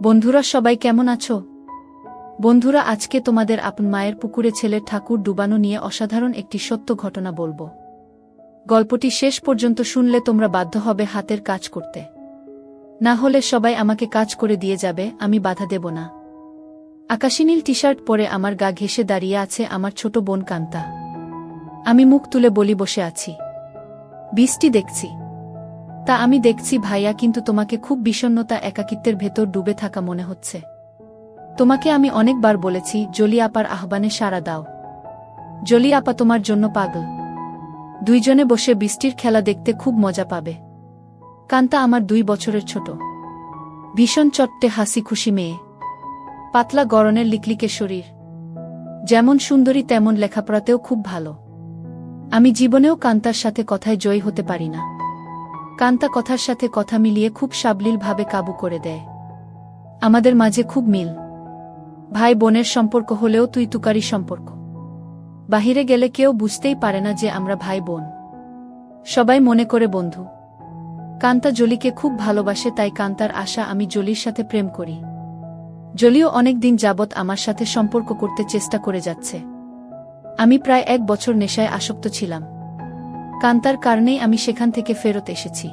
বন্ধুরা সবাই কেমন আছো? বন্ধুরা আজকে তোমাদের আপন মায়ের পুকুরে ছেলের ঠাকুর ডুবানো নিয়ে অসাধারণ একটি সত্য ঘটনা বলবো। গল্পটি শেষ পর্যন্ত শুনলে তোমরা বাধ্য হবে হাতের কাজ করতে। না হলে সবাই আমাকে কাজ করে দিয়ে যাবে, আমি বাধা দেব না। আকাশী নীল টি-শার্ট পরে আমার গা ঘেঁষে দাঁড়িয়ে আছে আমার ছোট বোন কান্তা। আমি মুখ তুলে বলি বসে আছি, বৃষ্টি দেখছি। তা আমি দেখছি ভাইয়া, কিন্তু তোমাকে খুব বিষণ্ণতা একাকিত্বের ভেতর ডুবে থাকা মনে হচ্ছে। তোমাকে আমি অনেকবার বলেছি জলি আপার আহ্বানে সাড়া দাও। জলি আপা তোমার জন্য পাগল। দুইজনে বসে বৃষ্টির খেলা দেখতে খুব মজা পাবে। কান্তা আমার 2 বছরের ছোট, ভীষণ চট্টে হাসি খুশি মেয়ে, পাতলা গড়নের লিকলিকে শরীর, যেমন সুন্দরী তেমন লেখাপড়াতেও খুব ভালো। আমি জীবনেও কান্তার সাথে কথায় জয়ী হতে পারি না। কান্তা কথার সাথে কথা মিলিয়ে খুব সাবলীলভাবে কাবু করে দেয়। আমাদের মাঝে খুব মিল, ভাই বোনের সম্পর্ক হলেও তুই তুকারি সম্পর্ক। বাহিরে গেলে কেউ বুঝতেই পারে না যে আমরা ভাই বোন, সবাই মনে করে বন্ধু। কান্তা জলিকে খুব ভালোবাসে, তাই কান্তার আশা আমি জলির সাথে প্রেম করি। জলিও অনেক দিন যাবৎ আমার সাথে সম্পর্ক করতে চেষ্টা করে যাচ্ছে। আমি প্রায় 1 বছর নেশায় আসক্ত ছিলাম। কান্তার কারণেই আমি সেখান থেকে ফেরত এসেছি।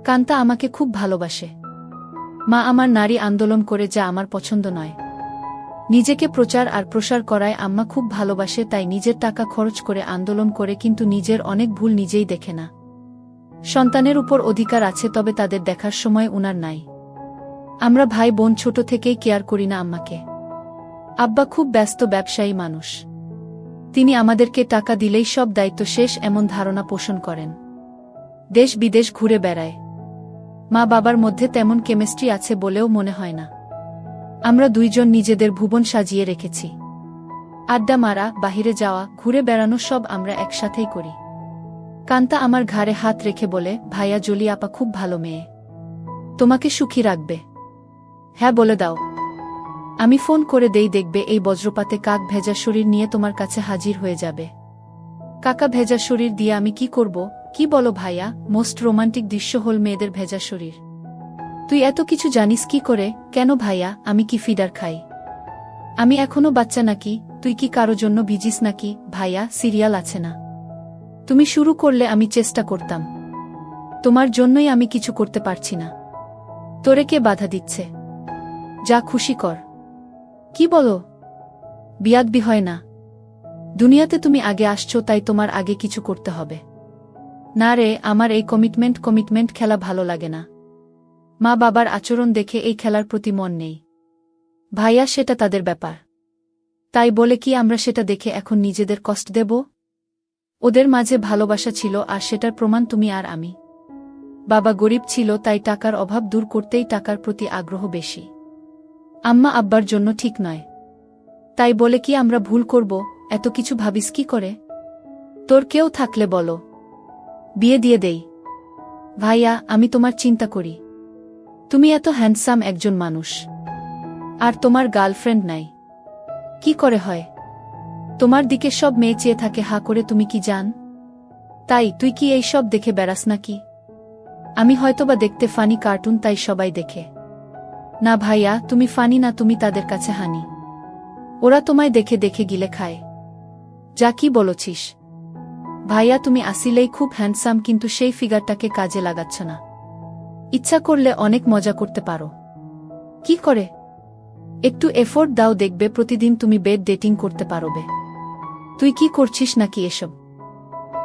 কান্তা আমাকে খুব ভালোবাসে। মা আমার নারী আন্দোলন করে, যা আমার পছন্দ নয়। নিজেকে প্রচার আর প্রসার করায় আম্মা খুব ভালোবাসে, তাই নিজের টাকা খরচ করে আন্দোলন করে, কিন্তু নিজের অনেক ভুল নিজেই দেখে না। সন্তানের উপর অধিকার আছে, তবে তাদের দেখার সময় উনার নাই। আমরা ভাই বোন ছোট থেকেই কেয়ার করি না আম্মাকে। আব্বা খুব ব্যস্ত ব্যবসায়ী মানুষ। তিনি আমাদেরকে টাকা দিলেই সব দায়িত্ব শেষ, এমন ধারণা পোষণ করেন। দেশ বিদেশ ঘুরে বেড়ায়। মা বাবার মধ্যে তেমন কেমিস্ট্রি আছে বলেও মনে হয় না। আমরা দুইজন নিজেদের ভুবন সাজিয়ে রেখেছি। আড্ডা মারা, বাহিরে যাওয়া, ঘুরে বেড়ানো সব আমরা একসাথেই করি। কান্তা আমার ঘাড়ে হাত রেখে বলে, ভাইয়া জলি আপা খুব ভালো মেয়ে, তোমাকে সুখী রাখবে। হ্যাঁ বলে দাও। আমি ফোন করে দেই, দেখবে এই বজ্রপাতে কাক ভেজা শরীর নিয়ে তোমার কাছে হাজির হয়ে যাবে। কাকা ভেজা শরীর দিয়ে আমি কি করব? কি বলো ভাইয়া? মোস্ট রোমান্টিক দৃশ্য হল মেয়েদের ভেজা শরীর। তুই এত কিছু জানিস কি করে? কেন ভাইয়া, আমি কি ফিডার খাই? আমি এখনো বাচ্চা নাকি? তুই কি কারো জন্য ভিজিস নাকি? ভাইয়া, সিরিয়াল আছে না? তুমি শুরু করলে আমি চেষ্টা করতাম। তোমার জন্যই আমি কিছু করতে পারছি না। তোরে কে বাধা দিচ্ছে? যা খুশি কর। কি বলো? বিয়াদবি হয় না। দুনিয়াতে তুমি আগে আসছো, তাই তোমার আগে কিছু করতে হবে। না রে, আমার এই কমিটমেন্ট খেলা ভালো লাগে না। মা বাবার আচরণ দেখে এই খেলার প্রতি মন নেই। ভাইয়া, সেটা তাদের ব্যাপার। তাই বলে কি আমরা সেটা দেখে এখন নিজেদের কষ্ট দেব? ওদের মাঝে ভালোবাসা ছিল, আর সেটার প্রমাণ তুমি আর আমি। বাবা গরিব ছিল, তাই টাকার অভাব দূর করতেই টাকার প্রতি আগ্রহ বেশি। আম্মা আব্বার জন্য ঠিক নয়। তাই বলে কি আমরা ভুল করব? এত কিছু ভাবিস কি করে? তোর কেউ থাকলে বলো, বিয়ে দিয়ে দেই। ভাইয়া, আমি তোমার চিন্তা করি। তুমি এত হ্যান্ডসাম একজন মানুষ, আর তোমার গার্লফ্রেন্ড নাই। কি করে হয়? তোমার দিকে সব মেয়ে চেয়ে থাকে হা করে, তুমি কি জান? তাই তুই কি এই সব দেখে বেড়াস নাকি? আমি হয়তোবা দেখতে ফানি কার্টুন, তাই সবাই দেখে। না ভাইয়া, তুমি ফানি না, তুমি তাদের কাছে হানি। ওরা তোমায় দেখে দেখে গিলে খায়। যা কি বলছিস? ভাইয়া, তুমি আসিলেই খুব হ্যান্ডসাম, কিন্তু সেই ফিগারটাকে কাজে লাগাচ্ছ না। ইচ্ছা করলে অনেক মজা করতে পারো। কি করে? একটু এফোর্ট দাও, দেখবে প্রতিদিন তুমি বেড ডেটিং করতে পারবে। তুই কি করছিস নাকি এসব?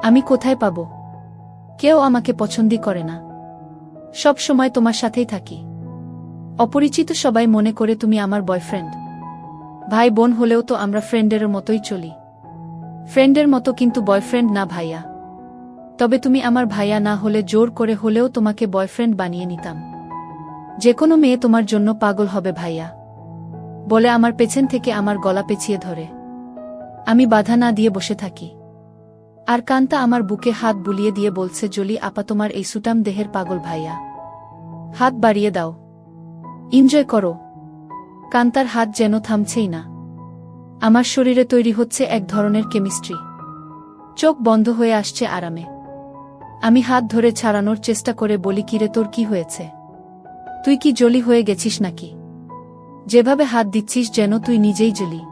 আমি কোথায় পাবো? কেউ আমাকে পছন্দই করে না। সব সময় তোমার সাথেই থাকি। অপরিচিত সবাই মনে করে তুমি আমার বয়ফ্রেন্ড। ভাই বোন হলেও তো আমরা ফ্রেন্ডের মতোই চলি। ফ্রেন্ডের মতো, কিন্তু বয়ফ্রেন্ড না ভাইয়া। তবে তুমি আমার ভাইয়া না হলে জোর করে হলেও তোমাকে বয়ফ্রেন্ড বানিয়ে নিতাম। যে কোনো মেয়ে তোমার জন্য পাগল হবে ভাইয়া, বলে আমার পেছন থেকে আমার গলা পেঁচিয়ে ধরে। আমি বাধা না দিয়ে বসে থাকি। আর কান্তা আমার বুকে হাত বুলিয়ে দিয়ে বলছে, জলি আপা তোমার এই সুটাম দেহের পাগল ভাইয়া। হাত বাড়িয়ে দাও, এনজয় করো। কান্তার হাত যেন থামছেই না। আমার শরীরে তৈরি হচ্ছে এক ধরনের কেমিস্ট্রি। চোখ বন্ধ হয়ে আসছে আরামে। আমি হাত ধরে ছাড়ানোর চেষ্টা করে বলি, কিরে তোর কি হয়েছে? তুই কি জলি হয়ে গেছিস নাকি? যেভাবে হাত দিচ্ছিস যেন তুই নিজেই জলি।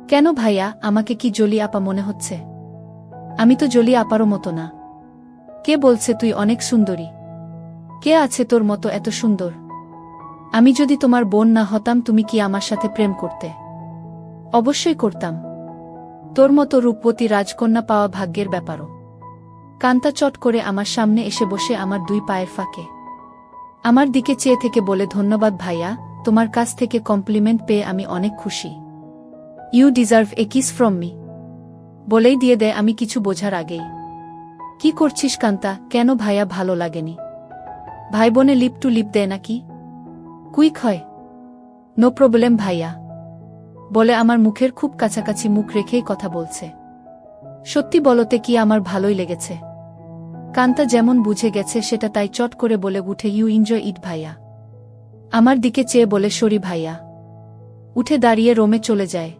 কেন ভাইয়া, আমাকে কি জলি আপা মনে হচ্ছে? আমি তো জলি আপারও মতো না। কে বলছে তুই অনেক সুন্দরী? কে আছে তোর মতো এত সুন্দর? আমি যদি তোমার বোন না হতাম তুমি কি আমার সাথে প্রেম করতে? অবশ্যই করতাম। তোর মতো রূপবতী রাজকন্যা পাওয়া ভাগ্যের ব্যাপারও। কান্তা চট করে আমার সামনে এসে বসে আমার দুই পায়ের ফাঁকে আমার দিকে চেয়ে থেকে বলে, ধন্যবাদ ভাইয়া, তোমার কাছ থেকে কমপ্লিমেন্ট পেয়ে আমি অনেক খুশি। You deserve a kiss from me. বলেই দিয়ে দেয় আমি কিছু বোঝার আগেই। কি করছিস কান্তা? কেন ভাইয়া ভালো লাগেনি? ভাই বোনে লিপ টু লিপ দেয় নাকি? কুইক হয়। নো প্রবলেম ভাইয়া। বলে আমার মুখের খুব কাছাকাছি মুখ রেখেই কথা বলছে। সত্যি বলতে কি আমার ভালোই লেগেছে। কান্তা যেমন বুঝে গেছে সেটা তাই চট করে বলে উঠে, ইউ এনজয় ইট ভাইয়া। আমার দিকে চেয়ে বলে, সরি ভাইয়া। উঠে দাঁড়িয়ে রোমে চলে যায়।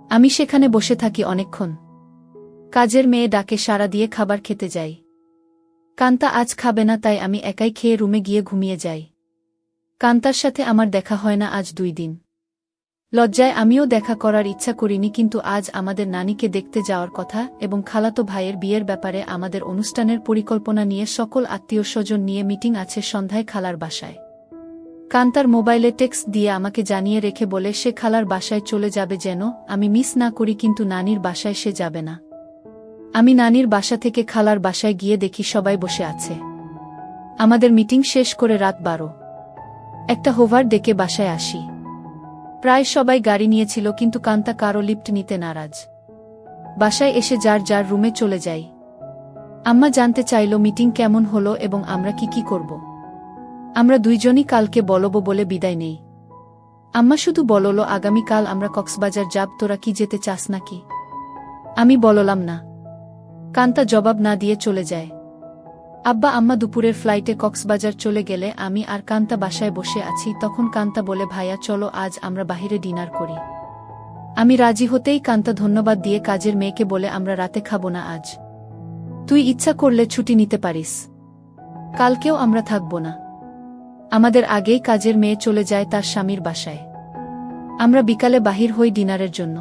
আমি সেখানে বসে থাকি অনেকক্ষণ। কাজের মেয়ে ডাকে সাড়া দিয়ে খাবার খেতে যাই। কান্তা আজ খাবে না তাই আমি একাই খেয়ে রুমে গিয়ে ঘুমিয়ে যাই। কান্তার সাথে আমার দেখা হয় না আজ 2 দিন। লজ্জায় আমিও দেখা করার ইচ্ছা করিনি, কিন্তু আজ আমাদের নানিকে দেখতে যাওয়ার কথা এবং খালাতো ভাইয়ের বিয়ের ব্যাপারে আমাদের অনুষ্ঠানের পরিকল্পনা নিয়ে সকল আত্মীয়স্বজন নিয়ে মিটিং আছে সন্ধ্যায় খালার বাসায়। কান্তার মোবাইলে টেক্সট দিয়ে আমাকে জানিয়ে রেখে বলে সে খালার বাসায় চলে যাবে যেন আমি মিস না করি, কিন্তু নানির বাসায় সে যাবে না। আমি নানির বাসা থেকে খালার বাসায় গিয়ে দেখি সবাই বসে আছে। আমাদের মিটিং শেষ করে রাত 12। একটা হোভার ডেকে বাসায় আসি। প্রায় সবাই গাড়ি নিয়েছিল, কিন্তু কান্তা কারো লিফট নিতে নারাজ। বাসায় এসে যার যার রুমে চলে যাই। আম্মা জানতে চাইল মিটিং কেমন হলো এবং আমরা কি করব। আমরা দুইজনই কালকে বলবো বলে বিদায় নেই। আম্মা শুধু বলল, আগামীকাল আমরা কক্সবাজার যাব, তোরা কি যেতে চাস নাকি? আমি বললাম না। কান্তা জবাব না দিয়ে চলে যায়। আব্বা আম্মা দুপুরের ফ্লাইটে কক্সবাজার চলে গেলে আমি আর কান্তা বাসায় বসে আছি। তখন কান্তা বলে, ভাইয়া চলো আজ আমরা বাহিরে ডিনার করি। আমি রাজি হতেই কান্তা ধন্যবাদ দিয়ে কাজের মেয়েকে বলে, আমরা রাতে খাবো না আজ। তুই ইচ্ছা করলে ছুটি নিতে পারিস। কালকেও আমরা থাকব না। আমাদের আগেই কাজের মেয়ে চলে যায় তার স্বামীর বাসায়। আমরা বিকালে বাহির হই ডিনারের জন্য।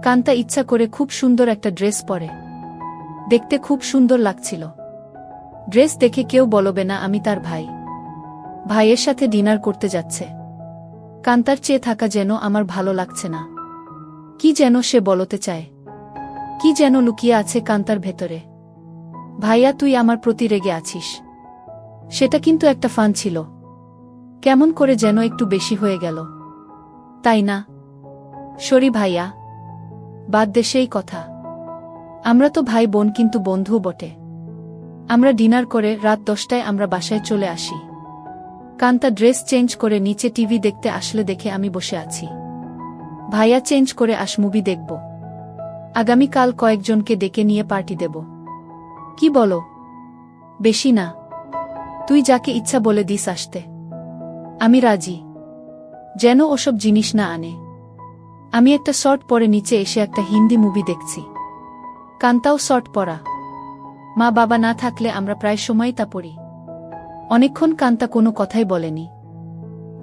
কান্তা ইচ্ছা করে খুব সুন্দর একটা ড্রেস পরে। দেখতে খুব সুন্দর লাগছিল। ড্রেস দেখে কেউ বলবে না আমি তার ভাই। ভাইয়ের সাথে ডিনার করতে যাচ্ছে। কান্তার চেয়ে থাকা যেন আমার ভালো লাগছে না। কি যেন সে বলতে চায়। কি যেন লুকিয়ে আছে কান্তার ভেতরে। ভাইয়া তুই আমার প্রতি রেগে আছিস। সেটা কিন্তু একটা ফান ছিল। কেমন করে যেন একটু বেশি হয়ে গেল, তাই না? সরি ভাইয়া, বাদ দে সেই কথা। আমরা তো ভাই বোন, কিন্তু বন্ধুও বটে। আমরা ডিনার করে রাত 10টায় আমরা বাসায় চলে আসি। কান্তা ড্রেস চেঞ্জ করে নিচে টিভি দেখতে আসলে দেখে আমি বসে আছি। ভাইয়া চেঞ্জ করে আস, মুভি দেখব। আগামীকাল কয়েকজনকে ডেকে নিয়ে পার্টি দেব। কি বলো? বেশি না, তুই যাকে ইচ্ছা বলে দিস আসতে। আমি রাজি। যেন ওসব জিনিস না আনে। আমি একটা শর্ট পরে নিচে এসে একটা হিন্দি মুভি দেখছি। কান্তাও শর্ট পরা। মা বাবা না থাকলে আমরা প্রায় সময় তা পড়ি। অনেকক্ষণ কান্তা কোনো কথাই বলেনি।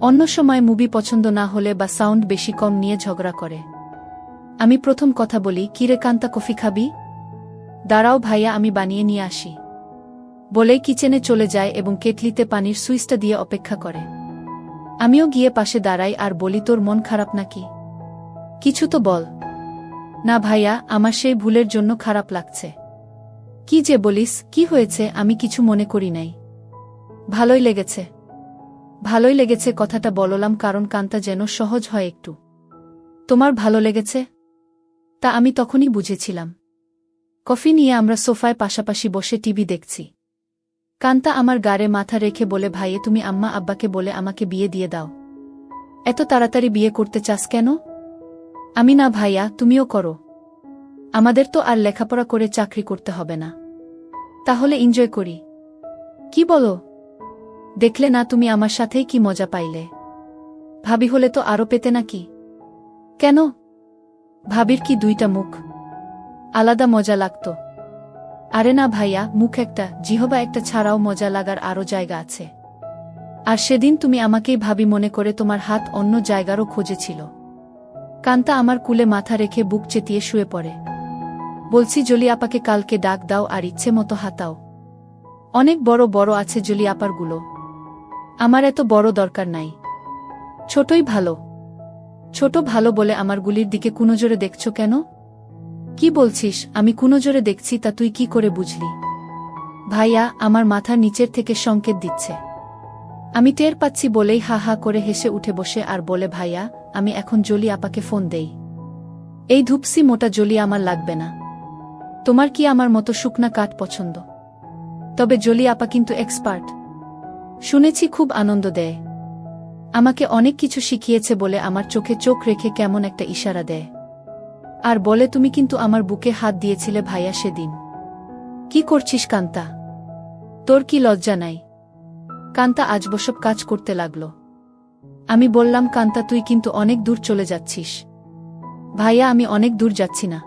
অন্য সময় মুভি পছন্দ না হলে বা সাউন্ড বেশি কম নিয়ে ঝগড়া করে। আমি প্রথম কথা বলি, কিরে কান্তা কফি খাবি? দাঁড়াও ভাইয়া, আমি বানিয়ে নিয়ে আসি। বলেই কিচেনে চলে যায় এবং কেটলিতে পানির সুইচটা দিয়ে অপেক্ষা করে। আমিও গিয়ে পাশে দাঁড়াই আর বলি, তোর মন খারাপ নাকি? কিছু তো বল। না ভাইয়া, আমার সেই ভুলের জন্য খারাপ লাগছে। কি যে বলিস, কি হয়েছে? আমি কিছু মনে করি নাই। ভালোই লেগেছে। ভালোই লেগেছে কথাটা বললাম কারণ কান্তা যেন সহজ হয় একটু। তোমার ভালো লেগেছে? তা আমি তখনই বুঝেছিলাম। কফি নিয়ে আমরা সোফায় পাশাপাশি বসে টিভি দেখছি। কান্তা আমার গাড়ে মাথা রেখে বলে, ভাইয়ে তুমি আম্মা আব্বাকে বলে আমাকে বিয়ে দিয়ে দাও। এত তাড়াতাড়ি বিয়ে করতে চাস কেন? আমি না ভাইয়া, তুমিও করো। আমাদের তো আর লেখাপড়া করে চাকরি করতে হবে না। তাহলে এনজয় করি। কি বলো? দেখলে না তুমি আমার সাথেই কি মজা পাইলে। ভাবি হলে তো আরো পেতে নাকি? কেন? ভাবির কি 2টা মুখ? আলাদা মজা লাগতো। আরে না ভাইয়া, মুখ একটা, জিহবা একটা ছাড়াও মজা লাগার আরো জায়গা আছে। আর সেদিন তুমি আমাকেই ভাবি মনে করে তোমার হাত অন্য জায়গারও খোঁজেছিল। কান্তা আমার কুলে মাথা রেখে বুক চেতিয়ে শুয়ে পড়ে। বলছি জলি আপাকে কালকে ডাক দাও আর ইচ্ছে মতো হাতাও। অনেক বড় বড় আছে জলি আপারগুলো, আমার এত বড় দরকার নাই, ছোটই ভালো। ছোট ভালো বলে আমার গুলির দিকে কুনজরে দেখছ কেন? কি বলছিস? আমি কুনজরে দেখছি তা তুই কি করে বুঝলি? ভাইয়া আমার মাথার নিচের থেকে সংকেত দিচ্ছে। আমি টের পাচ্ছি বলেই হা হা করে হেসে উঠে বসে আর বলে, ভাইয়া আমি এখন জলি আপাকে ফোন দেই। এই ধূপসি মোটা জলি আমার লাগবে না। তোমার কি আমার মতো শুকনা কাঠ পছন্দ? তবে জলি আপা কিন্তু এক্সপার্ট, শুনেছি খুব আনন্দ দেয়। আমাকে অনেক কিছু শিখিয়েছে বলে আমার চোখে চোখ রেখে কেমন একটা ইশারা দেয় আর বলে, তুমি কিন্তু আমার বুকে হাত দিয়েছিলে ভাইয়া সেদিন। কি করছিস কান্তা? তোর কি লজ্জা নাই? কান্তা আজবসব কাজ করতে লাগল। আমি বললাম, কান্তা তুই কিন্তু অনেক দূর চলে যাচ্ছিস। ভাইয়া আমি অনেক দূর যাচ্ছি না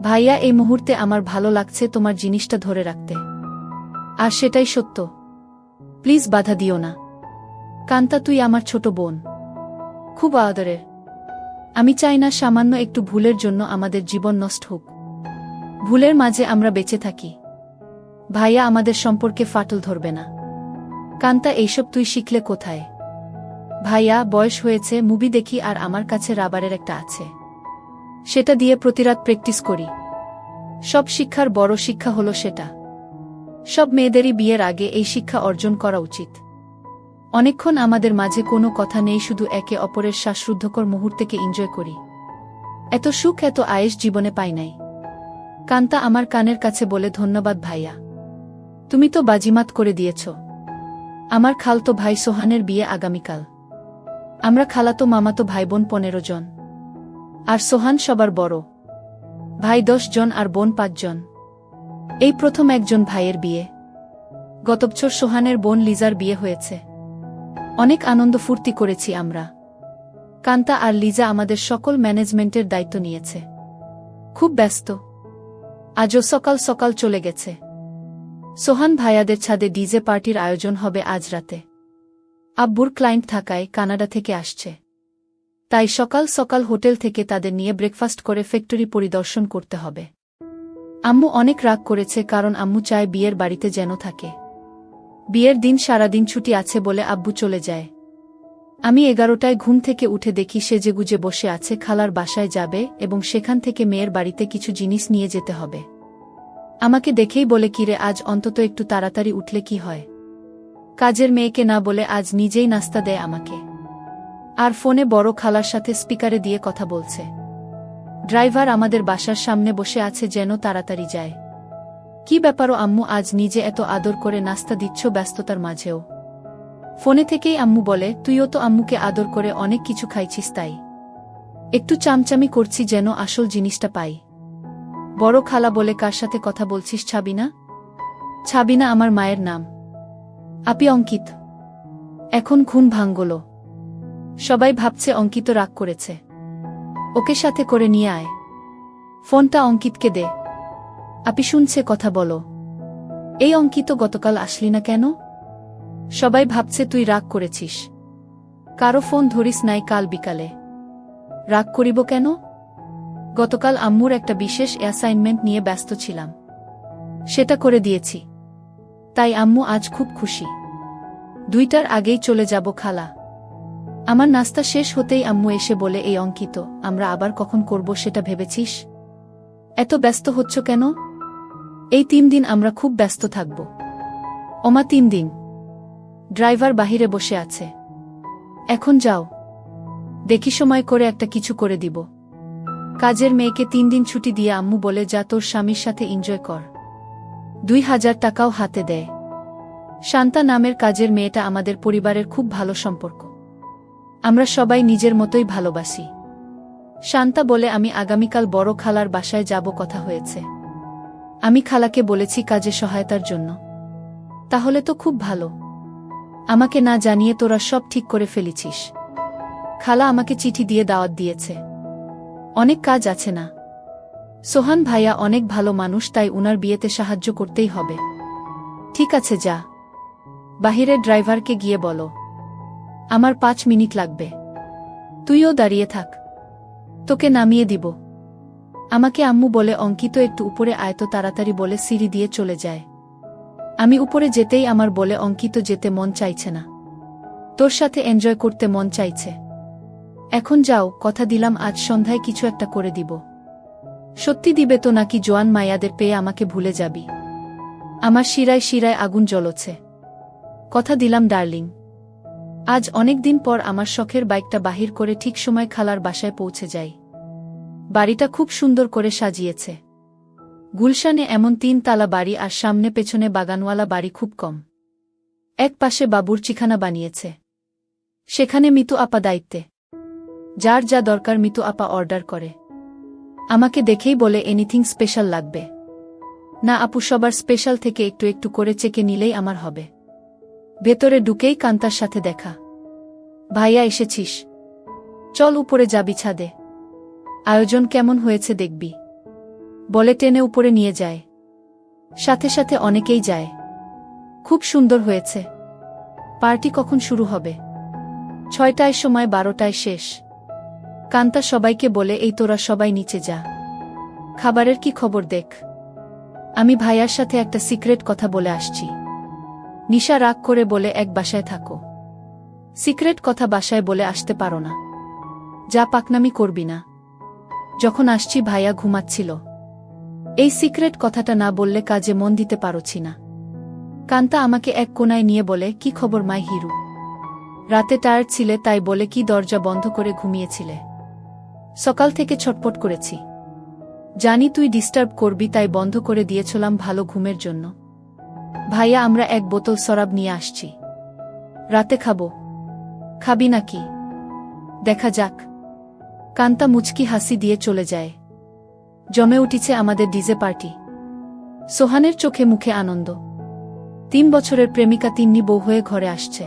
ভাইয়া, এই মুহূর্তে আমার ভালো লাগছে তোমার জিনিসটা ধরে রাখতে, আর সেটাই সত্য। প্লিজ বাধা দিও না। কান্তা তুই আমার ছোট বোন, খুব আদরের। আমি চাই না সামান্য একটু ভুলের জন্য আমাদের জীবন নষ্ট হোক। ভুলের মাঝে আমরা বেঁচে থাকি। ভাইয়া আমাদের সম্পর্কে ফাটল ধরবে না। কান্তা এইসব তুই শিখলে কোথায়? ভাইয়া বয়স হয়েছে, মুভি দেখি আর আমার কাছে রাবারের একটা আছে, সেটা দিয়ে প্রতিরাত প্র্যাকটিস করি। সব শিক্ষার বড় শিক্ষা হলো সেটা। সব মেয়েদেরই বিয়ের আগে এই শিক্ষা অর্জন করা উচিত। অনেকক্ষণ আমাদের মাঝে কোনো কথা নেই, শুধু একে অপরের শ্বাসরুদ্ধকর মুহূর্তকে এনজয় করি। এত সুখ এত আয়েশ জীবনে পাই নাই। কান্তা আমার কানের কাছে বলে, ধন্যবাদ ভাইয়া, তুমি তো বাজিমাত করে দিয়েছ। আমার খালতো ভাই সোহানের বিয়ে আগামীকাল। আমরা খালাতো মামাতো ভাইবোন 15 জন, আর সোহান সবার বড়। ভাই 10 জন আর বোন 5 জন। এই প্রথম একজন ভাইয়ের বিয়ে। গত বছর সোহানের বোন লিজার বিয়ে হয়েছে। অনেক আনন্দ ফুর্তি করেছি আমরা। কান্তা আর লিজা আমাদের সকল ম্যানেজমেন্টের দায়িত্ব নিয়েছে। খুব ব্যস্ত। আজও সকাল সকাল চলে গেছে। সোহান ভাইয়াদের ছাদে ডিজে পার্টির আয়োজন হবে আজ রাতে। আব্বুর ক্লায়েন্ট থাকায় কানাডা থেকে আসছে, তাই সকাল সকাল হোটেল থেকে তাদের নিয়ে ব্রেকফাস্ট করে ফ্যাক্টরি পরিদর্শন করতে হবে। আম্মু অনেক রাগ করেছে, কারণ আম্মু চায় বিয়ের বাড়িতে যেন থাকে। বিয়ের দিন সারাদিন ছুটি আছে বলে আব্বু চলে যায়। আমি 11টায় ঘুম থেকে উঠে দেখি সেজেগুজে বসে আছে, খালার বাসায় যাবে এবং সেখান থেকে মেয়ের বাড়িতে কিছু জিনিস নিয়ে যেতে হবে। আমাকে দেখেই বলে, কিরে আজ অন্তত একটু তাড়াতাড়ি উঠলে কি হয়? কাজের মেয়েকে না বলে আজ নিজেই নাস্তা দেয় আমাকে। আর ফোনে বড় খালার সাথে স্পিকারে দিয়ে কথা বলছে। ড্রাইভার আমাদের বাসার সামনে বসে আছে, যেন তাড়াতাড়ি যায়। কি ব্যাপারও আম্মু, আজ নিজে এত আদর করে নাস্তা দিচ্ছ ব্যস্ততার মাঝেও? ফোনে থেকেই আম্মু বলে, তুইও তো আম্মুকে আদর করে অনেক কিছু খাইছিস, তাই একটু চামচামি করছি যেন আসল জিনিসটা পাই। বড় খালা বলে, কার সাথে কথা বলছিস? ছাবিনা? ছাবিনা আমার মায়ের নাম। আপি অঙ্কিত। এখন ঘুম ভাঙল। সবাই ভাবছে অঙ্কিত রাগ করেছে। ওকে সাথে করে নিয়ে আয়। ফোনটা অঙ্কিতকে দে। আপি শুনছে, কথা বলো। এই অঙ্কিত, গতকাল আসলি না কেন? সবাই ভাবছে তুই রাগ করেছিস। কারো ফোন ধরিস নাই কাল বিকালে? রাগ করিব কেন? গতকাল আম্মুর একটা বিশেষ অ্যাসাইনমেন্ট নিয়ে ব্যস্ত ছিলাম, সেটা করে দিয়েছি, তাই আম্মু আজ খুব খুশি। 2টার আগেই চলে যাব খালা। আমার নাস্তা শেষ হতেই আম্মু এসে বলে, এই অঙ্কিত, আমরা আবার কখন করব সেটা ভেবেছিস? এত ব্যস্ত হচ্ছ কেন? এই 3 দিন আমরা খুব ব্যস্ত থাকব। ওমা 3 দিন? ড্রাইভার বাহিরে বসে আছে। এখন যাও, দেখি সময় করে একটা কিছু করে দিব। কাজের মেয়েকে 3 দিন ছুটি দিয়ে আম্মু বলে, যা তোর স্বামীর সাথে এনজয় কর। 2000 টাকাও হাতে দেয়। শান্তা নামের কাজের মেয়েটা আমাদের পরিবারের খুব ভালো সম্পর্ক। আমরা সবাই নিজের মতোই ভালোবাসি। শান্তা বলে, আমি আগামীকাল বড় খালার বাসায় যাব, কথা হয়েছে। আমি খালাকে বলেছি কাজে সহায়তার জন্য। তাহলে তো খুব ভালো। আমাকে না জানিয়ে তোরা সব ঠিক করে ফেলেছিস। খালা আমাকে চিঠি দিয়ে দাওয়াত দিয়েছে। অনেক কাজ আছে না? সোহান ভাইয়া অনেক ভালো মানুষ, তাই উনার বিয়েতে সাহায্য করতেই হবে। ঠিক আছে, যা। বাহিরে ড্রাইভারকে গিয়ে বলো আমার 5 মিনিট লাগবে। তুইও দাঁড়িয়ে থাক, তোকে নামিয়ে দিব। আমাকে আম্মু বলে অঙ্কিত একটু উপরে আয় তো তাড়াতাড়ি বলে সিঁড়ি দিয়ে চলে যায়। আমি উপরে যেতেই আমার বলে অঙ্কিত যেতে মন চাইছে না, তোর সাথে এনজয় করতে মন চাইছে। এখন যাও, কথা দিলাম আজ সন্ধ্যায় কিছু একটা করে দিব। সত্যি দিবে তো নাকি জোয়ান মায়াদের পেয়ে আমাকে ভুলে যাবি? আমার শিরায় শিরায় আগুন জ্বলছে। কথা দিলাম ডার্লিং। আজ অনেক দিন পর আমার শখের বাইকটা বাহির করে ঠিক সময় খালার বাসায় পৌঁছে যাই। বাড়িটা খুব সুন্দর করে সাজিয়েছে। গুলশানে এমন 3 তালা বাড়ি আর সামনে পেছনে বাগানওয়ালা বাড়ি খুব কম। এক পাশে বাবুর্চিখানা বানিয়েছে, সেখানে মিতু আপা দায়িত্বে। যার যা দরকার মিতু আপা অর্ডার করে। আমাকে দেখেই বলে এনিথিং স্পেশাল লাগবে? না আপু, সবার স্পেশাল থেকে একটু একটু করে চেকে নিলেই আমার হবে। ভেতরে ঢুকেই কান্তার সাথে দেখা। ভাইয়া এসেছিস? চল উপরে যাবি ছাদে, আয়োজন কেমন হয়েছে দেখবি। বলে টেনে উপরে নিয়ে যায়। সাথে সাথে অনেকেই যায়। খুব সুন্দর হয়েছে। পার্টি কখন শুরু হবে? 6টায় সময়, 12টায় শেষ। কান্তা সবাইকে বলে এই তোরা সবাই নিচে যা, খাবারের কি খবর দেখ। আমি ভাইয়ার সাথে একটা সিক্রেট কথা বলে আসছি। নিশা রাগ করে বলে এক বাসায় থাকো, সিক্রেট কথা বাসায় বলে আসতে পারো না। যা পাকনামি করবি না। যখন আসছি ভাইয়া ঘুমাচ্ছিল। এই সিক্রেট কথাটা না বললে কাজে মন দিতে পারছি না। কান্তা আমাকে এক কোনায় নিয়ে বলে কি খবর মাই হিরু? রাতে টায়ার্ড ছিলে তাই বলে কি দরজা বন্ধ করে ঘুমিয়েছিলে? সকাল থেকে ছটপট করেছি, জানি তুই ডিস্টার্ব করবি তাই বন্ধ করে দিয়েছিলাম ভালো ঘুমের জন্য। ভাইয়া আমরা 1 বোতল শরাব নিয়ে আসছি, রাতে খাবো। খাবি নাকি? দেখা যাক। কান্তা মুচকি হাসি দিয়ে চলে যায়। জমে উঠেছে আমাদের ডিজে পার্টি। সোহানের চোখে মুখে আনন্দ। 3 বছরের প্রেমিকা তিন্নি বউ হয়ে ঘরে আসছে।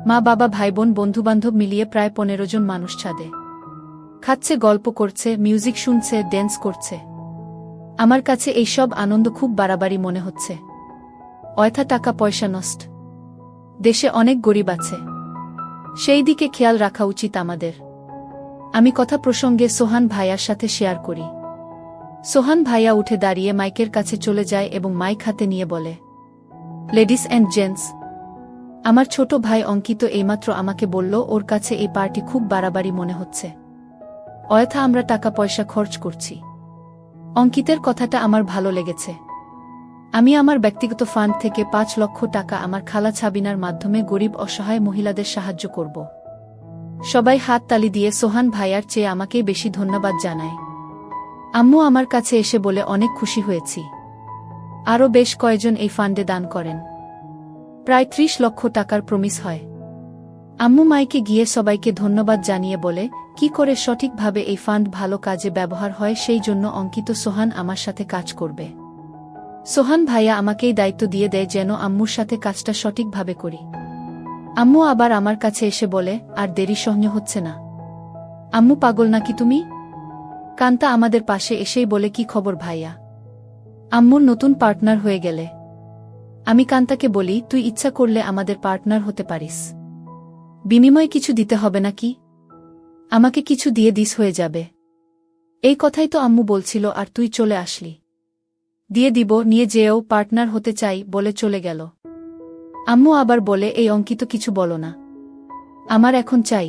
মা বাবা ভাইবোন বন্ধুবান্ধব মিলিয়ে প্রায় 15 জন মানুষ ছাদে খাচ্ছে, গল্প করছে, মিউজিক শুনছে, ড্যান্স করছে। আমার কাছে এই সব আনন্দ খুব বাড়াবাড়ি মনে হচ্ছে। অয়থা টাকা পয়সা নষ্ট। দেশে অনেক গরিব আছে, সেই দিকে খেয়াল রাখা উচিত আমাদের। আমি কথা প্রসঙ্গে সোহান ভাইয়ার সাথে শেয়ার করি। সোহান ভাইয়া উঠে দাঁড়িয়ে মাইকের কাছে চলে যায় এবং মাইক হাতে নিয়ে বলে, লেডিস অ্যান্ড জেন্টস, আমার ছোট ভাই অঙ্কিত এইমাত্র আমাকে বলল ওর কাছে এই পার্টি খুব বাড়াবাড়ি মনে হচ্ছে। অয়থা আমরা টাকা পয়সা খরচ করছি। অঙ্কিতের কথাটা আমার ভালো লেগেছে। আমি আমার ব্যক্তিগত ফান্ড থেকে 5 লক্ষ টাকা আমার খালা ছাবিনার মাধ্যমে গরিব অসহায় মহিলাদের সাহায্য করব। সবাই হাত তালি দিয়ে সোহান ভাইয়ার চেয়ে আমাকেই বেশি ধন্যবাদ জানায়। আম্মু আমার কাছে এসে বলে অনেক খুশি হয়েছি। আরও বেশ কয়েকজন এই ফান্ডে দান করেন। প্রায় 30 লক্ষ টাকার প্রমিস হয়। আম্মু মাইকে গিয়ে সবাইকে ধন্যবাদ জানিয়ে বলে কি করে সঠিকভাবে এই ফান্ড ভালো কাজে ব্যবহার হয় সেই জন্য অঙ্কিত সোহান আমার সাথে কাজ করবে। সোহান ভাইয়া আমাকেই দায়িত্ব দিয়ে দেয় যেন আম্মুর সাথে কাজটা সঠিকভাবে করি। আম্মু আবার আমার কাছে এসে বলে আর দেরি সহ্য হচ্ছে না। আম্মু পাগল নাকি তুমি? কান্তা আমাদের পাশে এসেই বলে কি খবর ভাইয়া? আম্মুর নতুন পার্টনার হয়ে গেলে। আমি কান্তাকে বলি তুই ইচ্ছা করলে আমাদের পার্টনার হতে পারিস। বিনিময়ে কিছু দিতে হবে নাকি? আমাকে কিছু দিয়ে দিস হয়ে যাবে। এই কথাই তো আম্মু বলছিল আর তুই চলে আসলি। দিয়ে দিব, নিয়ে যেও, পার্টনার হতে চাই বলে চলে গেল। আম্মু আবার বলে এই অঙ্কিত কিছু বলো না, আমার এখন চাই।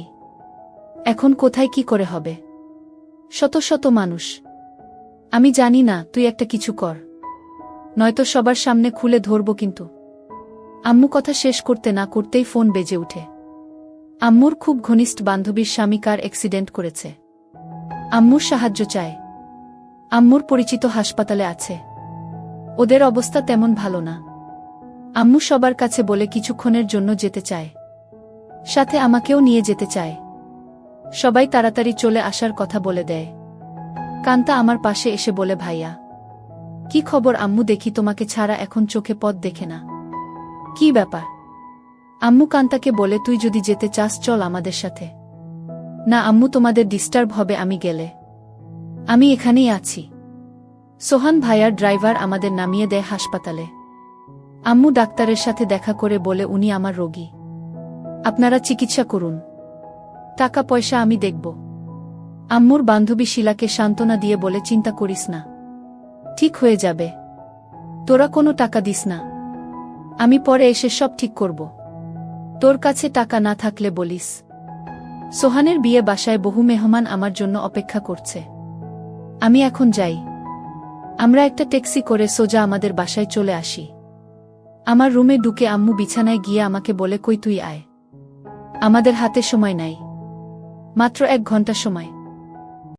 এখন কোথায় কি করে হবে? শত শত মানুষ। আমি জানি না, তুই একটা কিছু কর, নয়তো সবার সামনে খুলে ধরব কিন্তু। আম্মু কথা শেষ করতে না করতেই ফোন বেজে উঠে। আম্মুর খুব ঘনিষ্ঠ বান্ধবীর স্বামী কার অ্যাক্সিডেন্ট করেছে। আম্মুর সাহায্য চায়। আম্মুর পরিচিত হাসপাতালে আছে। ওদের অবস্থা তেমন ভালো না। আম্মু সবার কাছে বলে কিছুক্ষণের জন্য যেতে চায়, সাথে আমাকেও নিয়ে যেতে চায়। সবাই তাড়াতাড়ি চলে আসার কথা বলে দেয়। কান্তা আমার পাশে এসে বলে ভাইয়া কি খবর? আম্মু দেখি তোমাকে ছাড়া এখন চোখে পথ দেখে না। কি ব্যাপার? আম্মু কান্তাকে বলে তুই যদি যেতে চাস চল আমাদের সাথে। না আম্মু, তোমাদের ডিস্টার্ব হবে আমি গেলে। আমি এখানেই আছি। সোহান ভাইয়ার ড্রাইভার আমাদের নামিয়ে দেয় হাসপাতালে। আম্মু ডাক্তারের সাথে দেখা করে বলে উনি আমার রোগী। আপনারা চিকিৎসা করুন, টাকা পয়সা আমি দেখব। আম্মুর বান্ধবী শিলাকে সান্ত্বনা দিয়ে বলে চিন্তা করিস না, ঠিক হয়ে যাবে, তোরা কোনো টাকা দিস না, আমি পরে এসে সব ঠিক করব। তোর কাছে টাকা না থাকলে বলিস। সোহানের বিয়ে বাসায় বহু মেহমান আমার জন্য অপেক্ষা করছে, আমি এখন যাই। আমরা একটা ট্যাক্সি করে সোজা আমাদের বাসায় চলে আসি। আমার রুমে ঢুকে আম্মু বিছানায় গিয়ে আমাকে বলে, কই তুই আয়, আমাদের হাতে সময় নাই, মাত্র 1 ঘন্টা সময়।